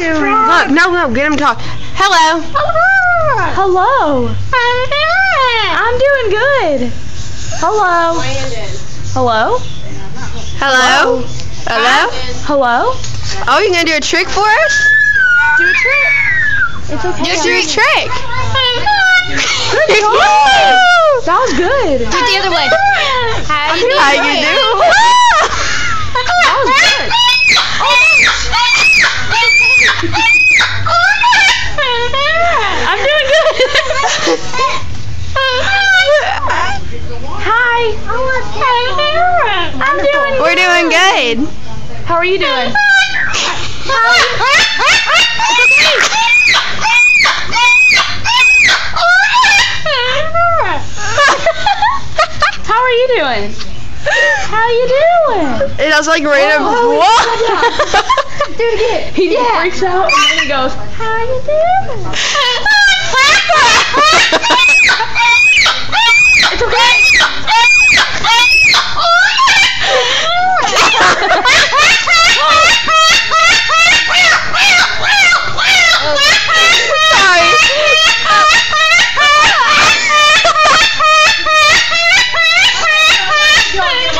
Look, no, get him to talk. Hello. Hello. I'm doing good. Hello. Hello. Hello. Hello. Hello. Oh, you gonna do a trick for us? Do a trick. It's okay. Just do a trick. Good job. That was good. Do it the other way. How you do? That was good. I'm doing good. Hi. I'm doing We're doing good. How are you doing? How are you doing? How you doing? It was like random. Oh, Whoa. Do it again. He freaks out and then he goes, how you doing?